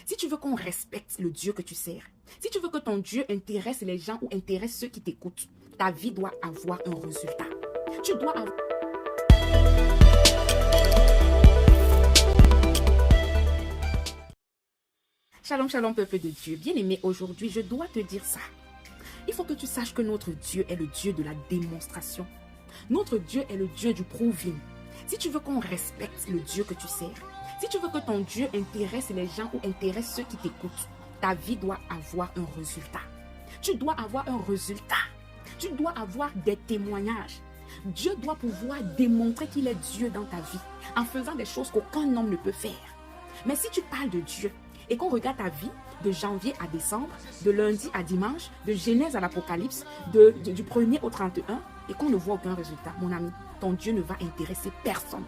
Si tu veux qu'on respecte le Dieu que tu sers, si tu veux que ton Dieu intéresse les gens ou intéresse ceux qui t'écoutent, ta vie doit avoir un résultat. Tu dois avoir... Shalom, shalom, peuple de Dieu. Bien-aimé, aujourd'hui, je dois te dire ça. Il faut que tu saches que notre Dieu est le Dieu de la démonstration. Notre Dieu est le Dieu du proving. Si tu veux qu'on respecte le Dieu que tu sers, si tu veux que ton Dieu intéresse les gens ou intéresse ceux qui t'écoutent, ta vie doit avoir un résultat. Tu dois avoir un résultat. Tu dois avoir des témoignages. Dieu doit pouvoir démontrer qu'il est Dieu dans ta vie en faisant des choses qu'aucun homme ne peut faire. Mais si tu parles de Dieu et qu'on regarde ta vie de janvier à décembre, de lundi à dimanche, de Genèse à l'Apocalypse, du 1er au 31, et qu'on ne voit aucun résultat, mon ami, ton Dieu ne va intéresser personne.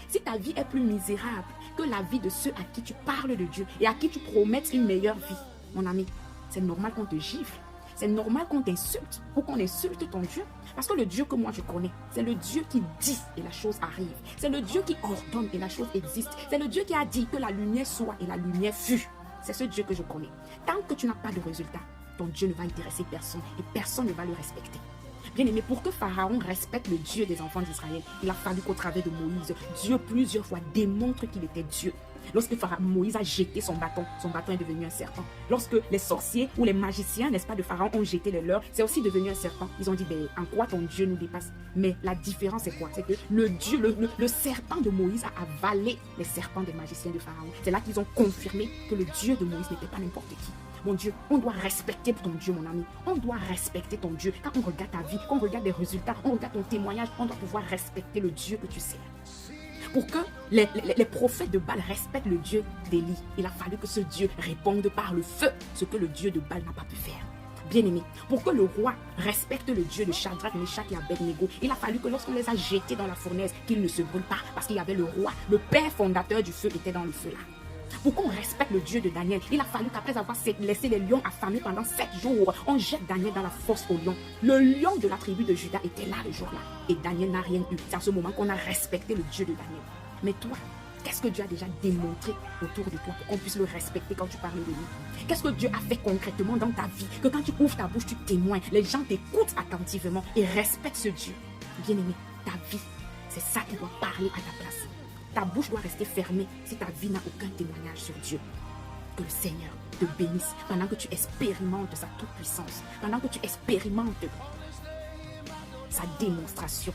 Si ta vie est plus misérable que la vie de ceux à qui tu parles de Dieu et à qui tu promettes une meilleure vie, mon ami, c'est normal qu'on te gifle. C'est normal qu'on t'insulte ou qu'on insulte ton Dieu. Parce que le Dieu que moi je connais, c'est le Dieu qui dit et la chose arrive. C'est le Dieu qui ordonne et la chose existe. C'est le Dieu qui a dit que la lumière soit et la lumière fut. C'est ce Dieu que je connais. Tant que tu n'as pas de résultat, ton Dieu ne va intéresser personne et personne ne va le respecter. Bien-aimé, pour que Pharaon respecte le Dieu des enfants d'Israël, il a fallu qu'au travers de Moïse, Dieu plusieurs fois démontre qu'il était Dieu. Lorsque Moïse a jeté son bâton est devenu un serpent. Lorsque les sorciers ou les magiciens, n'est-ce pas, de Pharaon ont jeté les leurs, c'est aussi devenu un serpent. Ils ont dit, ben, en quoi ton Dieu nous dépasse? Mais la différence, c'est quoi? C'est que le serpent de Moïse a avalé les serpents des magiciens de Pharaon. C'est là qu'ils ont confirmé que le Dieu de Moïse n'était pas n'importe qui. Mon Dieu, on doit respecter ton Dieu, mon ami. On doit respecter ton Dieu. Quand on regarde ta vie, quand on regarde les résultats, on regarde ton témoignage, on doit pouvoir respecter le Dieu que tu sers. Pour que les prophètes de Baal respectent le Dieu d'Élie, il a fallu que ce Dieu réponde par le feu, ce que le Dieu de Baal n'a pas pu faire. Bien-aimé, pour que le roi respecte le Dieu de Shadrach, Meshach et Abednego, il a fallu que lorsqu'on les a jetés dans la fournaise, qu'ils ne se brûlent pas, parce qu'il y avait le roi, le père fondateur du feu était dans le feu là. Pour qu'on respecte le Dieu de Daniel, il a fallu qu'après avoir laissé les lions affamés pendant 7 jours, on jette Daniel dans la fosse aux lions. Le lion de la tribu de Juda était là le jour-là. Et Daniel n'a rien eu. C'est à ce moment qu'on a respecté le Dieu de Daniel. Mais toi, qu'est-ce que Dieu a déjà démontré autour de toi pour qu'on puisse le respecter quand tu parles de lui? Qu'est-ce que Dieu a fait concrètement dans ta vie? Que quand tu ouvres ta bouche, tu témoignes. Les gens t'écoutent attentivement et respectent ce Dieu. Bien-aimé, ta vie, c'est ça qui doit parler à ta place. Ta bouche doit rester fermée si ta vie n'a aucun témoignage sur Dieu. Que le Seigneur te bénisse pendant que tu expérimentes sa toute-puissance, pendant que tu expérimentes sa démonstration.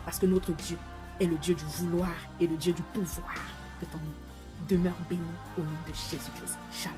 Parce que notre Dieu est le Dieu du vouloir et le Dieu du pouvoir. Que ton nom demeure béni au nom de Jésus-Christ. Shalom.